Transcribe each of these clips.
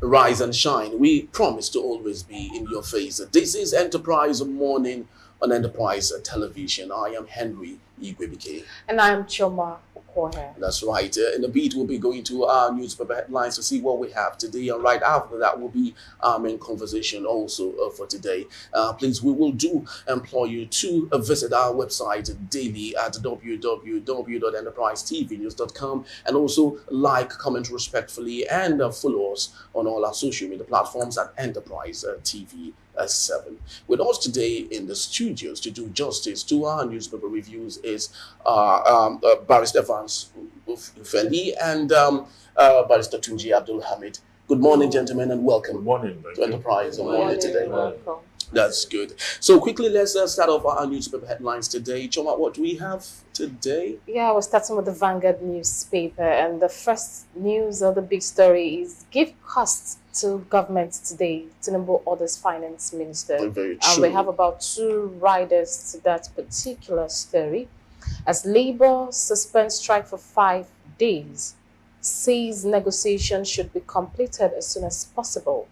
rise and shine. We promise to always be in your face. This is Enterprise Morning on Enterprise Television. I am Henry Igwebike. And I'm Choma Okoye. That's right. In a bit, we'll be going to our newspaper headlines to see what we have today. And right after that, we'll be in conversation also for today. Please, we will do employ you to visit our website daily at www.enterprisetvnews.com and also like, comment respectfully, and follow us on all our social media platforms at Enterprise TV. 7. With us today in the studios to do justice to our newspaper reviews is Barrister Vance Ufendi and Barrister Tunji Abdul Hamid. Good morning, gentlemen, and welcome. Good morning. To Enterprise Morning today. Welcome. That's good. So quickly, let's start off our newspaper headlines today. Choma, what do we have today? Yeah, we're starting with the Vanguard newspaper, and the first news or the big story is give costs to government today. Tinubu orders finance minister. Very true. And we have about 2 riders to that particular story. As Labour suspends strike for 5 days, says negotiations should be completed as soon as possible.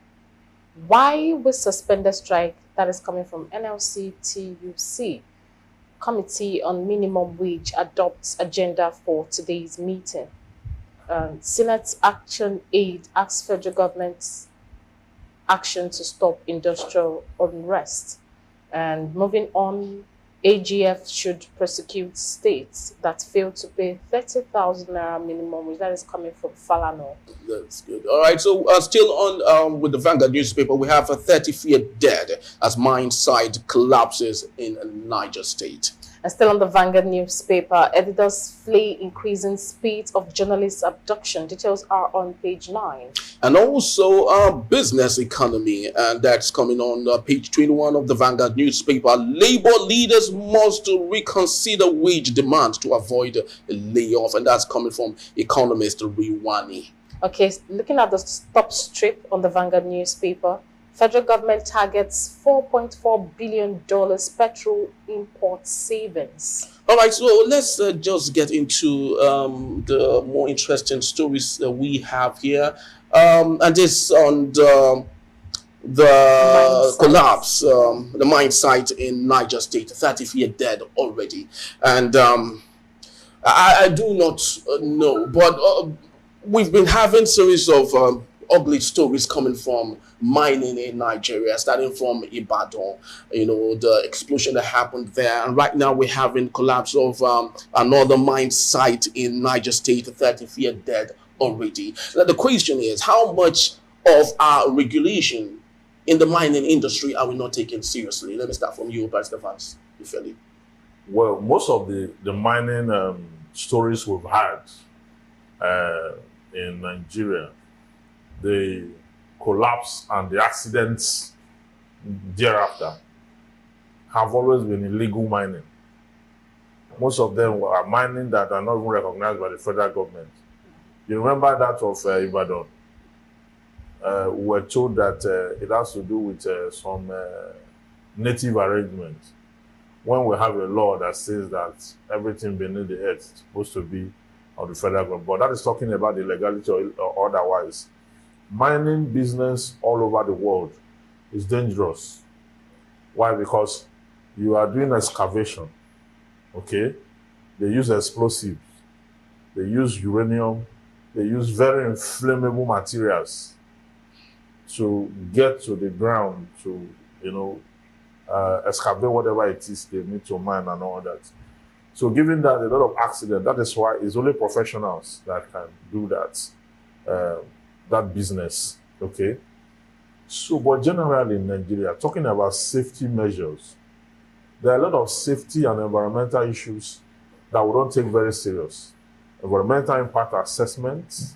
Why we suspended strike? That is coming from NLC TUC. Committee on Minimum Wage adopts agenda for today's meeting. Senate Action Aid asks federal government's action to stop industrial unrest. And moving on, AGF should prosecute states that fail to pay 30,000 naira minimum wage. That is coming from Falano. That's good. All right, so still on with the Vanguard newspaper, we have 33 dead as mine site collapses in Niger State. And still on the Vanguard newspaper, editors flee increasing speed of journalists' abduction. Details are on page 9. And also business economy, and that's coming on page 21 of the Vanguard newspaper. Labor leaders must reconsider wage demands to avoid a layoff, and that's coming from economist Riwani. Okay, looking at the top strip on the Vanguard newspaper, federal government targets $4.4 billion petrol import savings. All right, so let's just get into the more interesting stories that we have here. And this on the collapse, the mine site in Niger State, 33 dead already. And I do not know, but we've been having series of ugly stories coming from mining in Nigeria, starting from Ibadan, the explosion that happened there. And right now we're having collapse of another mine site in Niger State, 33 dead already. Now, the question is, how much of our regulation in the mining industry are we not taking seriously? Let me start from you, Pastor Vance. Well, most of the mining stories we've had in Nigeria, the collapse and the accidents thereafter have always been illegal mining. Most of them are mining that are not even recognized by the federal government. You remember that of Ibadan? We were told that it has to do with some native arrangements. When we have a law that says that everything beneath the earth is supposed to be of the federal government, but that is talking about the legality or otherwise. Mining business all over the world is dangerous. Why? Because you are doing excavation, okay? They use explosives, they use uranium, they use very inflammable materials to get to the ground to, excavate whatever it is they need to mine and all that. So given that a lot of accidents, that is why it's only professionals that can do that. That business, okay? So, but generally in Nigeria, talking about safety measures, there are a lot of safety and environmental issues that we don't take very serious. Environmental impact assessments,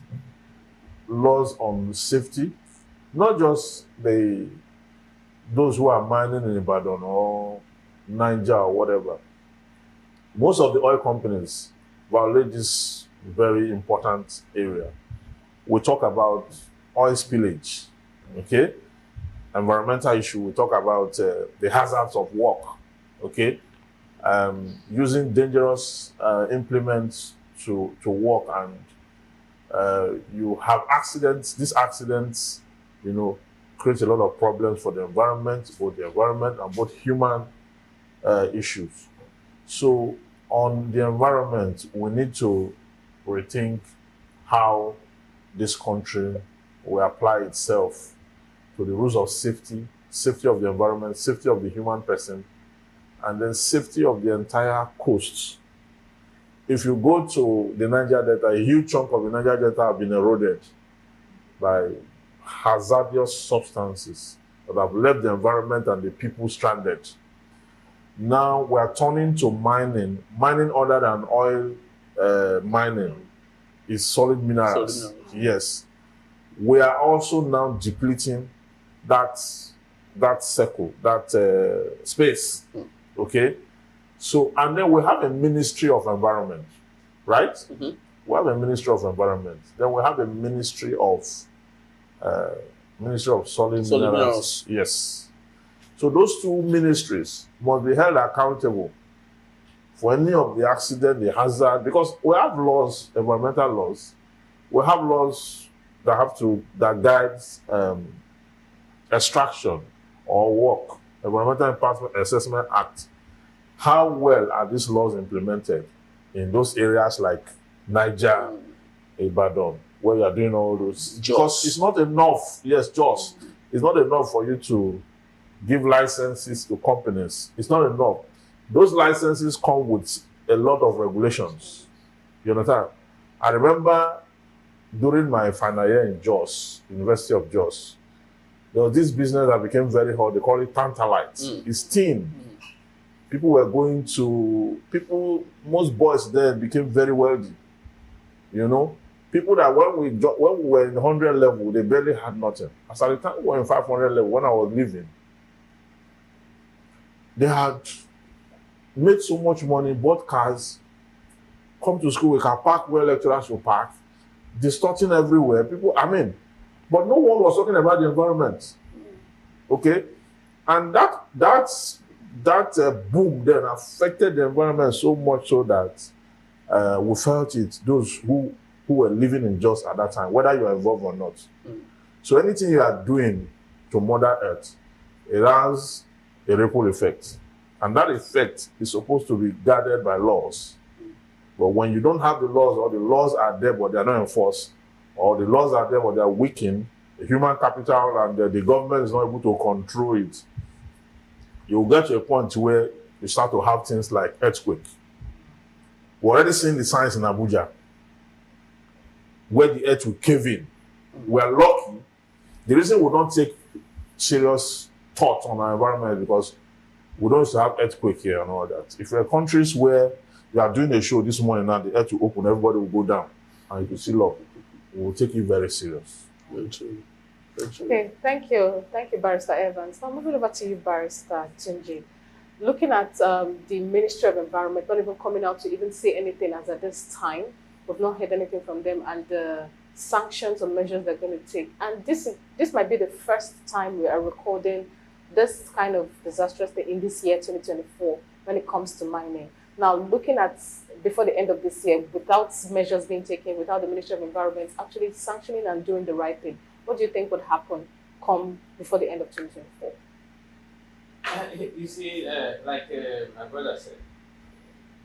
laws on safety, not just those who are mining in Ibadan or Niger or whatever. Most of the oil companies violate this very important area. We talk about oil spillage, okay? Environmental issue, we talk about the hazards of work, okay? Using dangerous implements to work, and you have accidents. These accidents creates a lot of problems for the environment, both the environment and both human issues. So on the environment, we need to rethink how this country will apply itself to the rules of safety, safety of the environment, safety of the human person, and then safety of the entire coast. If you go to the Niger Delta, a huge chunk of the Niger Delta have been eroded by hazardous substances that have left the environment and the people stranded. Now we are turning to mining. Mining other than oil mining is solid minerals. Solid minerals. Yes. We are also now depleting that circle, that space. Okay? So, and then we have a Ministry of Environment, right? Mhm. We have a Ministry of Environment. Then we have a Ministry of Solid Solid Minerals. minerals. Yes. So those two ministries must be held accountable for any of the accident, the hazard, because we have laws, environmental laws. We have laws that guides extraction or work, Environmental Impact Assessment Act. How well are these laws implemented in those areas like Niger, Ibadan, where you are doing all those? Jos. Because it's not enough. Yes, Jos. It's not enough for you to give licenses to companies. It's not enough. Those licenses come with a lot of regulations. You understand? I remember during my final year in Jos, University of Jos, there was this business that became very hot. They call it Tantalite. It's tin. People were going to, most boys there became very wealthy. People that when we were in 100 level, they barely had nothing. As at the time we were in 500 level, when I was leaving, they had made so much money, bought cars, come to school, we can park where lecturers will park, distorting everywhere. But no one was talking about the environment. Okay? And that boom then affected the environment so much so that we felt it, those who were living in Jos at that time, whether you are involved or not. So anything you are doing to Mother Earth, it has a ripple effect. And that effect is supposed to be guarded by laws. But when you don't have the laws, or the laws are there but they are not enforced, or the laws are there but they are weakened, the human capital and the government is not able to control it, you'll get to a point where you start to have things like earthquake. We're already seeing the signs in Abuja, where the earth will cave in. We're lucky. The reason we don't take serious thought on our environment is because we don't used to have earthquake here and all that. If there are countries where you are doing a show this morning now, the earth will open, everybody will go down, and you will see love. We will take it very serious. Very true. Very true. Okay, thank you, Barrister Evans. Now moving over to you, Barrister Tunji. Looking at the Ministry of Environment, not even coming out to even say anything as at this time. We've not heard anything from them, and the sanctions or measures they're going to take. And this might be the first time we are recording this kind of disastrous thing in this year, 2024, when it comes to mining. Now, looking at before the end of this year, without measures being taken, without the Ministry of Environment actually sanctioning and doing the right thing, what do you think would happen come before the end of 2024? You see, like my brother said,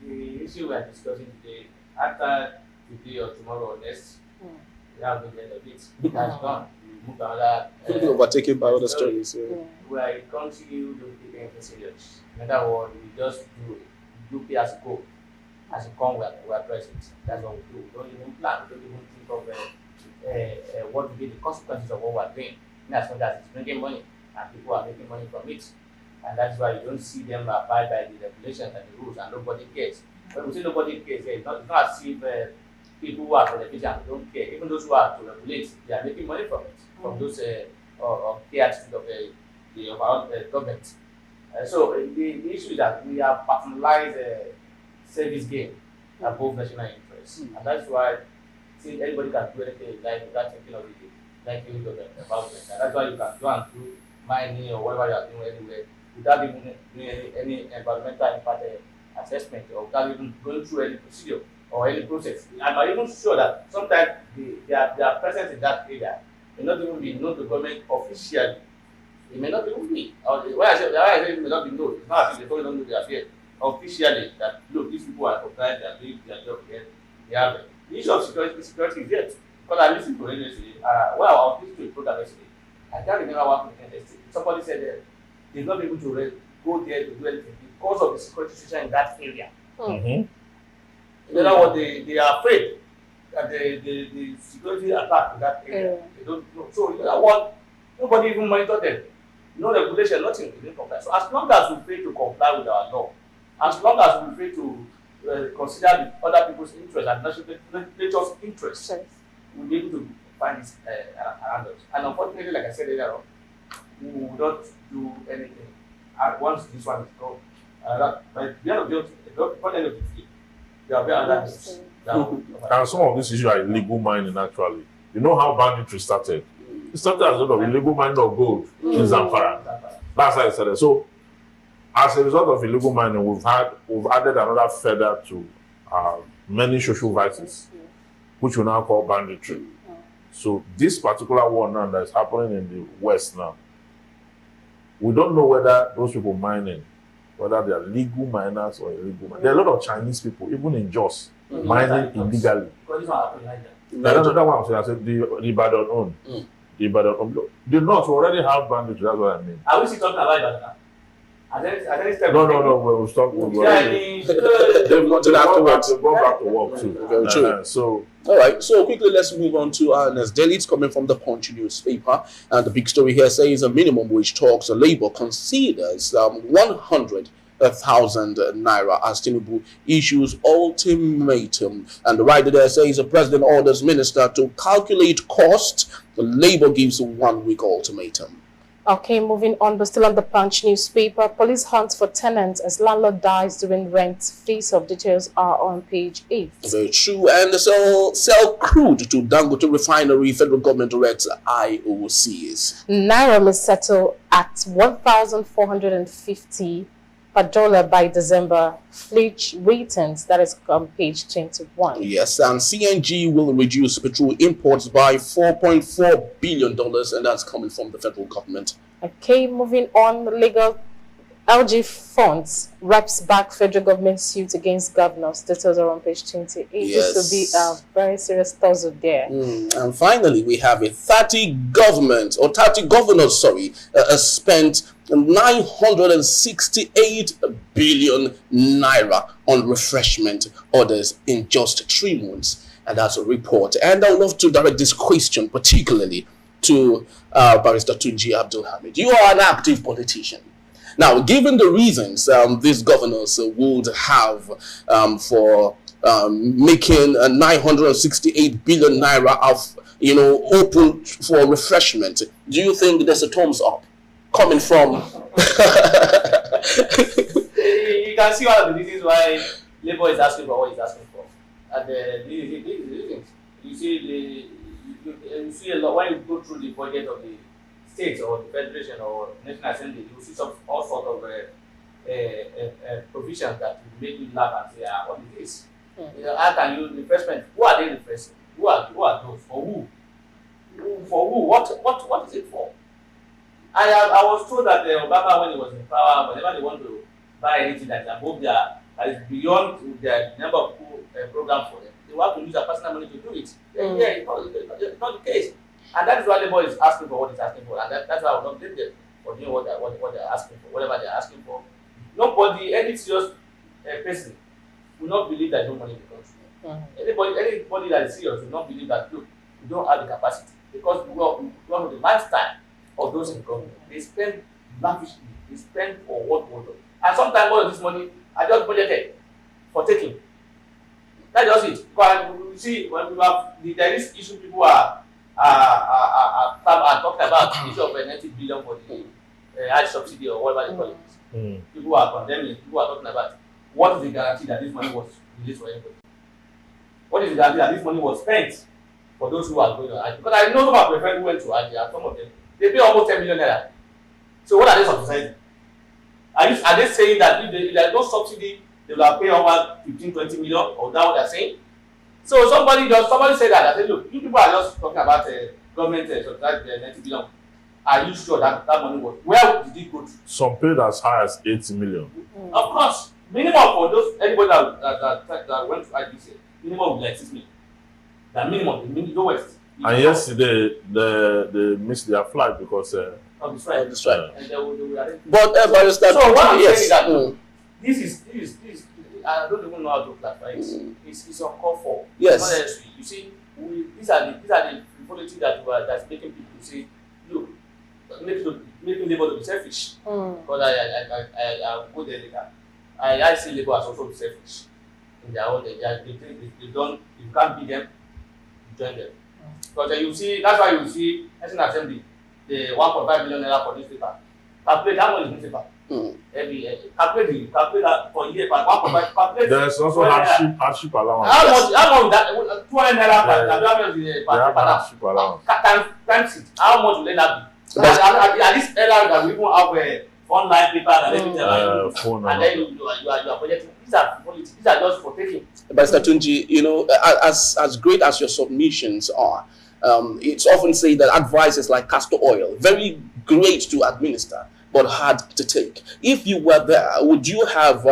the issue we are discussing today, after today or tomorrow or next, we have the end of it. It has gone. We move to another. Overtaken by other stories. Yeah. We are a country who don't take anything serious. In other words, we just do pay as you go. As you come, we are present. That's what we do. We don't even plan. We don't even think of what will be the consequences of what we are doing. As long as it's bringing money and people are making money from it. And that's why you don't see them abide by the regulations and the rules, and nobody cares. When we say nobody cares, it's not as if people who are beneficial don't care. Even those who are to regulate, they are making money from it, from those care attitude of the overall government. So the issue is that we have personalized service gain above national interest, and that's why see anybody can do anything like without thinking of it, like you of the environment. And that's why you can go and do mining or whatever you are doing anywhere without even doing any environmental impact assessment, or without even going through any procedure or any process. I'm even sure that sometimes their presence in that area may not even be known to government officially. It may not even be. Why I say it may not be known, it's not as if they don't know the affair officially that look, these people are compliant, they are doing their job here. They have it. The issue of security is there. Because I listened to radio yesterday, well, I was listening to a program yesterday. I can't remember what somebody said that they've not been able to go there to do anything because of the security situation in that area. Mm-hmm. In other words, they are afraid that the security attack in that area. They don't know. So, you know what? Nobody even monitor them. No regulation, nothing. They didn't comply. So, as long as we fail to comply with our law, as long as we fail to consider the other people's interests and nature's interests, we'll be able to find this around us. And unfortunately, like I said earlier on, we will not do anything. And once this one is gone, by the end of the day, there will be another news. And some of these issues are illegal mining, actually. You know how banditry started? It started as a lot of illegal mining of gold in Zamfara. That's how it started. So, as a result of illegal mining, we've added another feather to many social vices, which we now call banditry. So, this particular one now that is happening in the West now, we don't know whether those people mining, whether they are legal miners or illegal miners. There are a lot of Chinese people, even in Jos, mining illegally. That one, I said the Ibadan own. The Ibadan own. The North already have banditry, that's what I mean. Are we still talking about Ibadan now? No, we'll stop. They've gone back to work too. Very true. So, all right. So quickly, let's move on to our next daily. It's coming from the Punch newspaper, and the big story here says a minimum wage talks. Labour considers 100,000 naira as Tinubu issues ultimatum, and the writer there says the president orders minister to calculate cost. The Labour gives 1 week ultimatum. Okay, moving on, but still on the Punch newspaper. Police hunts for tenants as landlord dies during rent face-off. Details are on page 8. Very true. And sell crude to Dangote refinery. Federal government directs IOCs. Naira may settle at 1,450 per dollar by December. Fleet ratings, that is on page 21. Yes, and CNG will reduce petrol imports by $4.4 billion, and that's coming from the federal government. Okay, moving on, legal LG funds reps back federal government suit against governors. Details are on page 28. Yes. This will be a very serious tussle there. And finally, we have a 30 governors spent 968 billion naira on refreshment orders in just 3 months. And that's a report. And I would love to direct this question particularly to Barrister Tunji Abdul Hamid. You are an active politician. Now, given the reasons these governors would have for making 968 billion naira of, open for refreshment, do you think there's a thumbs up coming from? You can see one of the reasons why Labour is asking for what he's asking for. And the reasons. You see a lot when you go through the budget of the states or the federation or national assembly, you will see all sorts of provisions that will make you laugh and say, what is this? How can you refreshment? Who are they refreshing? Who are those? For who? For who? What is it for? I was told that Obama, when he was in power, whenever they want to buy anything that is above that is beyond their number of programs for them, they will have to use their personal money to do it. Yeah, it's not the case. And that is why Labour is asking for what he's asking for. And that's why I will not blame them for doing what they're asking for, whatever they're asking for. Nobody, any serious person will not believe that no money in the country. Anybody that is serious will not believe that, look, we don't have the capacity. Because we have the lifestyle of those in government. They spend lavishly. They spend for what was done. And sometimes all of this money are just budgeted for taking. That's just it. Because you see, when we have there is issue people are talking about the issue of 90 billion for the high subsidy or whatever they call it. People are condemning. People are talking about what is the guarantee that this money was released for everybody. What is the guarantee that this money was spent for those who are going to Hajj? Because I know some of my friends who went to Hajj, and some of them they pay almost 10 million naira. So what are they subsidizing? Are they saying that if there is no subsidy, they will pay over 15-20 million, or that what they're saying? So somebody said that. I said, look, you people are just talking about government subsidized the 90 billion, are you sure that that money was, where did it go to? Some paid as high as 80 million. Of course, minimum for those anybody that went to IBC, minimum would be like 6 million. The minimum, the lowest. And yesterday, they missed their flight because of the strike. That's right. And they will arrange. But Barrister, So what I'm yes. saying is that this is I don't even know how to classify it. It's uncalled for. Yes. Not necessary. You see, these are the frivolity that's making people say, look, making labor to be selfish. Because I go there later. I see labor as also selfish. In their own, they don't. You can't beat them. You join them. Because you see, that's why you see National Assembly, the 1.5 million naira for newspaper. Calculate how much is newspaper. Calculate that for a year, but 1.5. Calculate. there's also hardship allowance. How much that 200 naira per Hardship allowance. times it. How much will that be? At least earlier that we even have online paper and everything. Phone And then you are projecting. These are politics. These are just for taking. Barrister Tunji, you know, as great as your submissions are, it's often said that advice is like castor oil, very great to administer, but hard to take. If you were there, would you have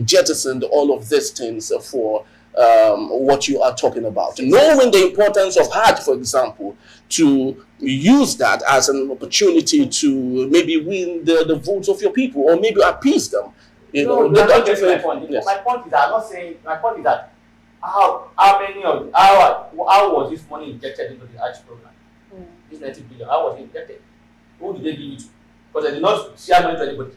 jettisoned all of these things for what you are talking about? Knowing the importance of Hajj, for example, to use that as an opportunity to maybe win the votes of your people or maybe appease them. You know, No, don't you that's think- my point. Yes. My point is that I'm not saying. My point is that how was this money injected into the Hajj program? This 90 billion, how was it injected? Who did they give it to? Because they did not share money to anybody.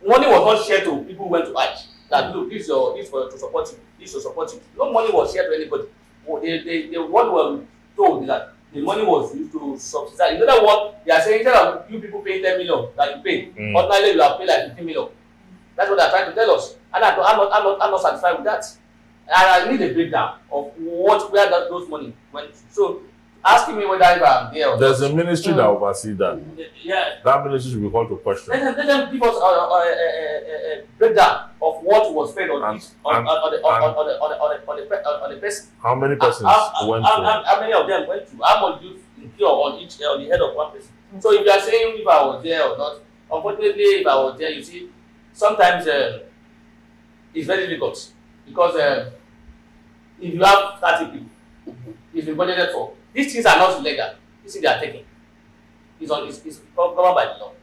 Money was not shared to people who went to Hajj. That look, this for to support you, this to support you. No money was shared to anybody. What they were told is that the money was used to subsidize. In other words, they are saying instead of you people paying 10 million that you pay, ordinarily you have paid like 15 million. That's what they're trying to tell us. And I'm not satisfied with that. And I need a breakdown of where those money went to. So asking me whether if I'm there or There's not. a ministry that oversees that. Yeah. That ministry should be called to question. Let them give us a breakdown of what was paid on each on the person. How many persons went to? How many of them went to? How much do you incur on the head of one person? So if you are saying if I was there or not, unfortunately, if I was there, you see, sometimes it's very difficult because if you have 30 people, it's been budgeted for. These things are not illegal. These things they are taking. It's covered by the law.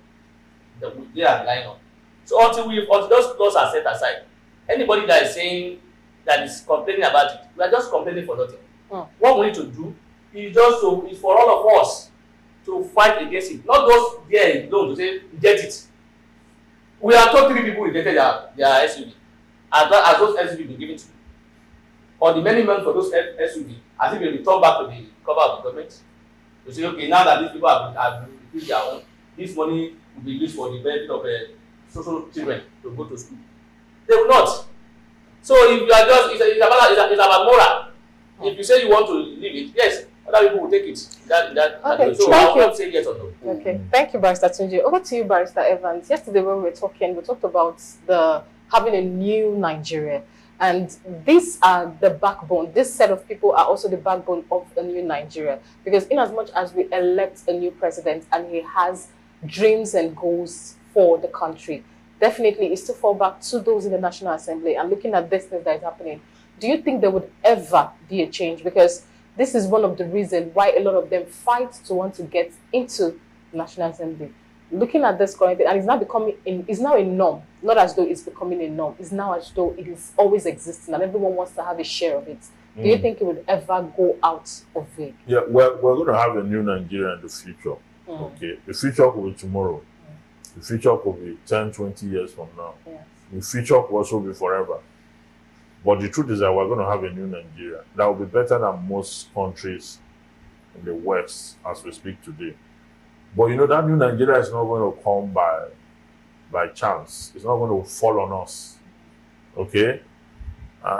They are relying on. So until those laws are set aside, anybody that is saying that is complaining about it, we are just complaining for nothing. What we need to do is is for all of us to fight against it. Not those there alone to say get it. We are told 3 people rejected their SUV. As those SUV been given to you. Or the many months for those SUV, as if they return back to the cover of the government. To say, okay, now that these people have received their own, this money will be used for the benefit of social children to go to school. They will not. So if you are just, it's about moral. If you say you want to leave it, yes, other people will take it. Okay, so I will not say yes or no. Okay, thank you, Barrister Tunji. Over to you, Barrister Evans. Yesterday when we were talking, we talked about having a new Nigeria. And these are the backbone. This set of people are also the backbone of a new Nigeria. Because in as much as we elect a new president and he has dreams and goals for the country, definitely it's to fall back to those in the National Assembly and looking at this thing that is happening. Do you think there would ever be a change? Because this is one of the reasons why a lot of them fight to want to get into the National Assembly. Looking at this current thing, and it's now a norm, not as though it's becoming a norm, it's now as though it is always existing and everyone wants to have a share of it. Do you think it would ever go out of it? Yeah, we're going to have a new Nigeria in the future. Okay, the future could be tomorrow. The future could be 10, 20 years from now. Yes. The future could also be forever. But the truth is that we're going to have a new Nigeria that will be better than most countries in the West as we speak today. But you know, that new Nigeria is not going to come by chance. It's not going to fall on us. Okay?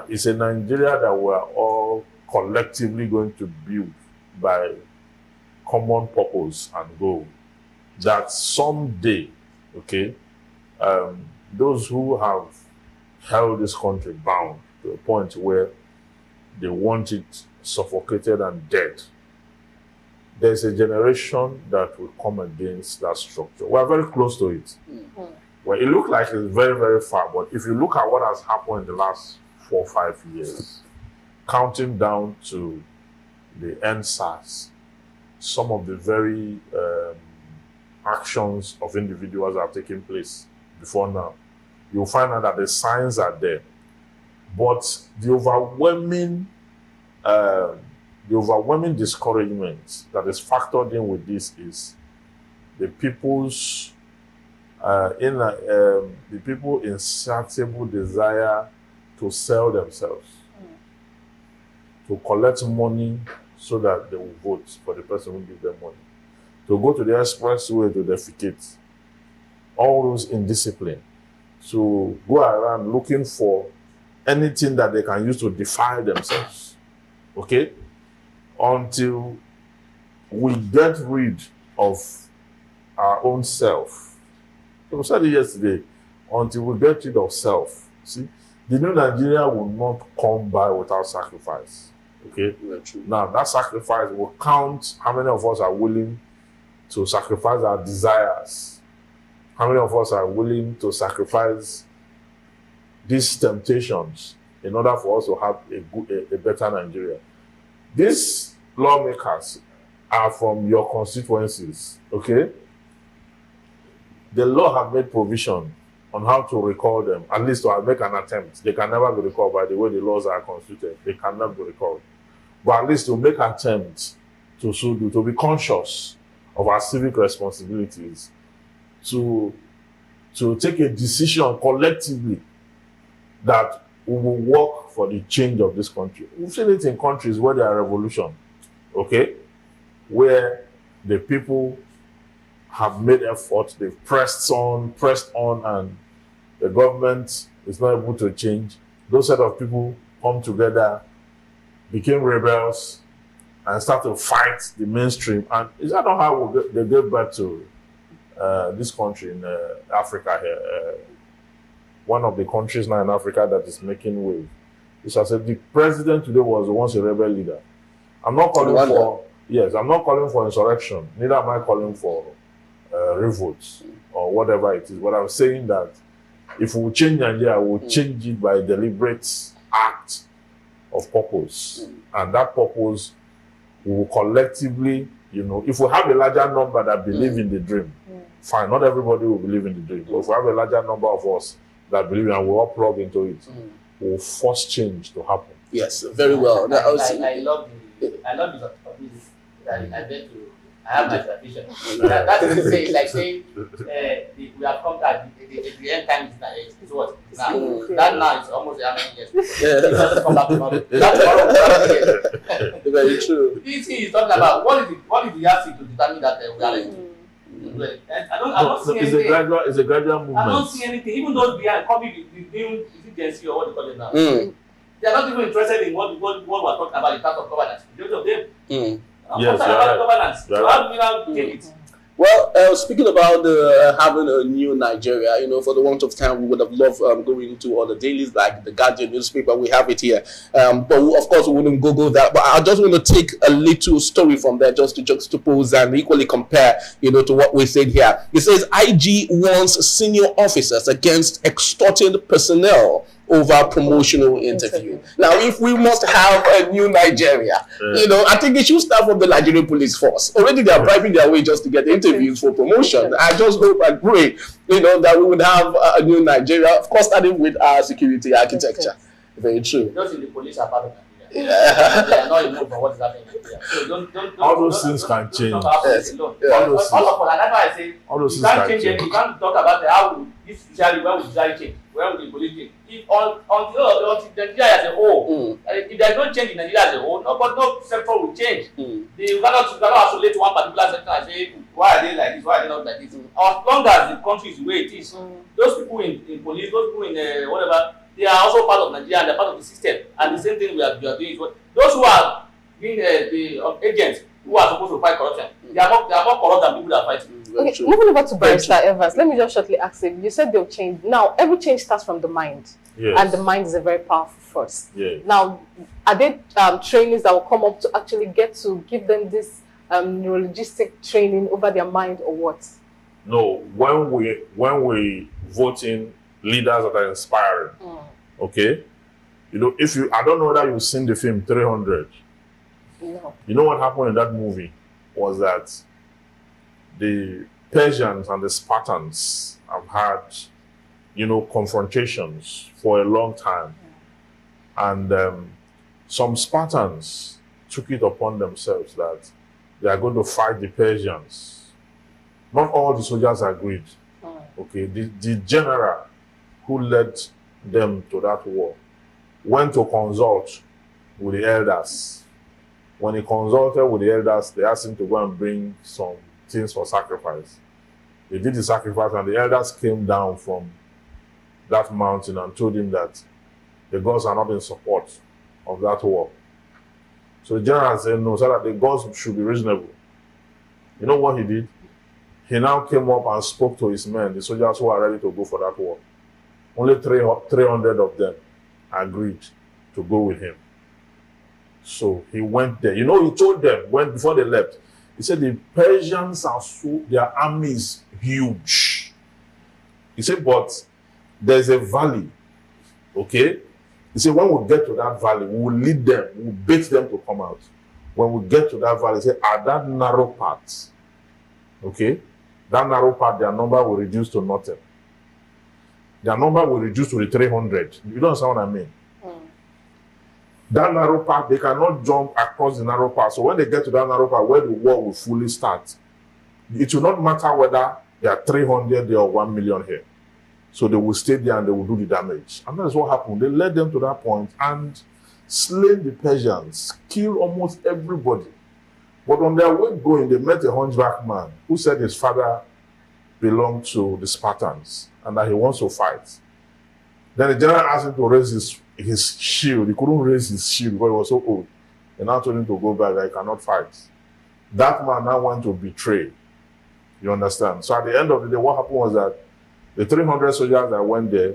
It's a Nigeria that we're all collectively going to build by common purpose and goal. That someday, okay, those who have held this country bound to a point where they want it suffocated and dead there's a generation that will come against that structure. We're very close to it. Well, it looks like it's very, very far, but if you look at what has happened in the last 4 or 5 years, counting down to the NSAS, some of the very actions of individuals that have taken place before now, you'll find out that the signs are there. But the overwhelming discouragement that is factored in with this is the people's insatiable desire to sell themselves, to collect money so that they will vote for the person who gives them money, to go to the expressway to defecate, all those indiscipline, to go around looking for anything that they can use to defile themselves, okay? Until we get rid of our own self. So we said it yesterday, until we get rid of self. See, the new Nigeria will not come by without sacrifice, okay? Now, that sacrifice will count how many of us are willing to sacrifice our desires. How many of us are willing to sacrifice these temptations in order for us to have a better Nigeria? These lawmakers are from your constituencies, okay? The law have made provision on how to recall them, at least to make an attempt. They can never be recalled by the way the laws are constituted. They cannot be recalled. But at least to make attempts to be conscious of our civic responsibilities, to take a decision collectively that we will work for the change of this country. We've seen it in countries where there are revolution, okay? Where the people have made effort, they've pressed on, and the government is not able to change. Those set of people come together, became rebels, and start to fight the mainstream. And is that not how they gave back to this country in Africa here? One of the countries now in Africa that is making wave. As I said, the president today was once a rebel leader. I'm not calling I'm not calling for insurrection. Neither am I calling for revolts or whatever it is. But I'm saying that if we change Nigeria, we'll change it by a deliberate act of purpose. And that purpose will collectively, if we have a larger number that believe in the dream, fine, not everybody will believe in the dream. But if we have a larger number of us that believe and we all plug into it, we'll force change to happen. Yes, very well. I love this opportunity. I have my tradition. That is to say, like saying, we have come to the end time is what? Now. That now is almost how many years? It doesn't come back tomorrow. That's tomorrow. Very true. This thing is talking about what is the yardstick to determine that we are ready. I don't see anything. It's a gradual movement. I don't see anything. Even those behind copy the new agency or what they call it now. They are not even interested in what we're talking about in terms of governance. Most of them. Yes, about governance. So how do we now take it? Well, speaking about having a new Nigeria, for the want of time, we would have loved going into all the dailies like the Guardian newspaper. We have it here. But of course, we wouldn't Google that. But I just want to take a little story from there just to juxtapose and equally compare, to what we said here. It says IG warns senior officers against extorting personnel over promotional interview. Now, if we must have a new Nigeria, I think it should start from the Nigerian police force. Already they are bribing their way just to get interviews for promotion. I just hope and pray, that we would have a new Nigeria, of course, starting with our security architecture. Very true. Those in the police are part of Nigeria. They are not immune from what is happening in Nigeria. So don't all those things can change. All of us, and that's why I say you can't change it. You can't talk about how this judiciary, where will judiciary change? Where will the police change? Until Nigeria as a whole, if there is no change in Nigeria as a whole, no sector will change. You cannot isolate one particular sector and say, why are they like this? Why are they not like this? As long as the country is the way it is, those people in police, those people in whatever, they are also part of Nigeria and they're part of the system. And the same thing we are doing is what those who are being the agents who are supposed to fight corruption, they are more corrupt than people that are fighting. Okay, moving over to Barrister Evans, let me just shortly ask him. You said they'll change. Now, every change starts from the mind. Yes. And the mind is a very powerful force. Yes. Now, are there trainings that will come up to actually get to give them this neurologistic training over their mind or what? No, when we vote in leaders that are inspiring, okay? You know, I don't know whether you've seen the film 300. No. You know what happened in that movie was that the Persians and the Spartans have had, you know, confrontations for a long time. And some Spartans took it upon themselves that they are going to fight the Persians. Not all the soldiers agreed. Okay, the general who led them to that war went to consult with the elders. When he consulted with the elders, they asked him to go and bring some things for sacrifice. They did the sacrifice, and the elders came down from that mountain and told him that the gods are not in support of that war. So the general said no, so that the gods should be reasonable. You know what he did? He now came up and spoke to his men, the soldiers who are ready to go for that war. Only 300 of them agreed to go with him. So he went there. You know, he told them before they left, he said the Persians are their army is huge. He said, but there's a valley, okay? He said, when we get to that valley, we will lead them, we will bait them to come out. When we get to that valley, he said, at that narrow part, okay, that narrow part, their number will reduce to nothing. Their number will reduce to the 300. You don't understand what I mean? That narrow path, they cannot jump across the narrow path. So when they get to that narrow path, where the war will fully start, it will not matter whether there are 300 there or 1 million here. So they will stay there and they will do the damage. And that's what happened. They led them to that point and slain the Persians, killed almost everybody. But on their way going, they met a hunchback man who said his father belonged to the Spartans and that he wants to fight. Then the general asked him to raise his shield. He couldn't raise his shield because he was so old. They now told him to go back, that he cannot fight. That man now went to betray. You understand? So at the end of the day, what happened was that the 300 soldiers that went there,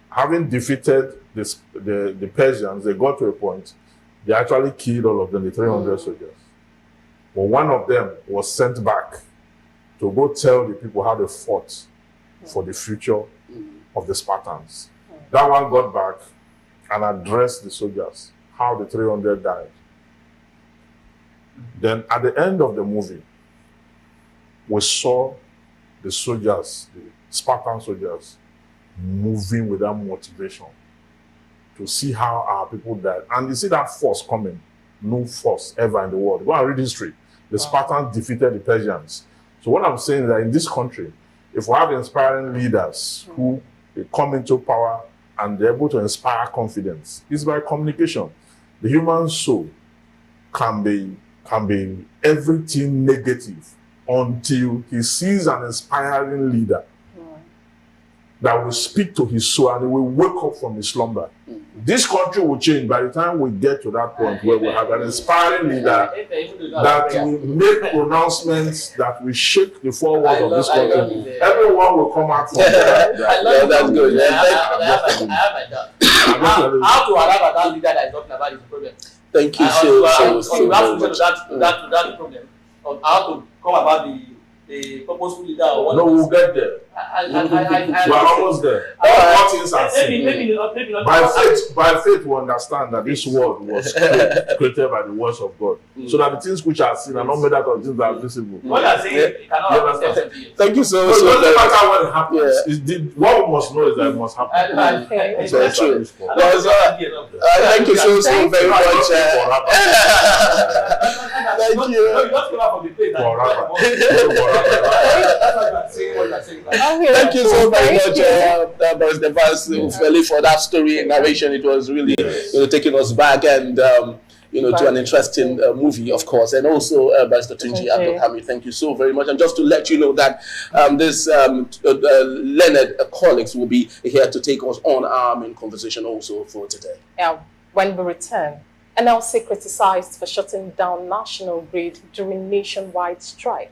having defeated the Persians, they got to a point, they actually killed all of them, the 300 soldiers. But one of them was sent back to go tell the people how they fought for the future of the Spartans. That one got back and addressed the soldiers, how the 300 died. Then at the end of the movie, we saw the soldiers, the Spartan soldiers, moving with that motivation to see how our people died. And you see that force coming, no force ever in the world. Go and read history. The Spartans defeated the Persians. So what I'm saying is that in this country, if we have inspiring leaders who come into power and they're able to inspire confidence, it's by communication. The human soul can be everything negative until he sees an inspiring leader that will speak to his soul and he will wake up from his slumber. This country will change by the time we get to that point where we have an inspiring leader that will make pronouncements that will shake the four walls of this country. Everyone will come out from there. That's good. How to arrive at that leader that is talking about is the problem. Thank you You have so to much. to that problem of how to come about the purposeful leader or what. No, we'll get there. We are almost there. All things are seen. Maybe not. By faith, we understand that this world was created by the words of God. So that the things which are seen are not made out of things that are visible. What you are saying, you cannot understand. Thank you so So it doesn't much. matter what happens. What we must know is that it must happen. It's very true. Thank you so very much. Thank you. You just came out from the plane. Thank you so very much, Mr. Vance Ufeli, for that story and narration. It was really, taking us back and, to an interesting movie, of course. And also, Mr. Tunji Abdulhamid, thank you so very much. And just to let you know that this Leonard colleagues will be here to take us on in conversation also for today. When we return, NLC criticized for shutting down National Grid during nationwide strike.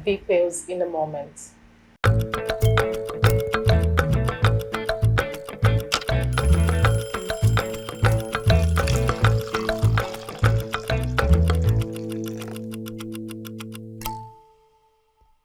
Details in a moment.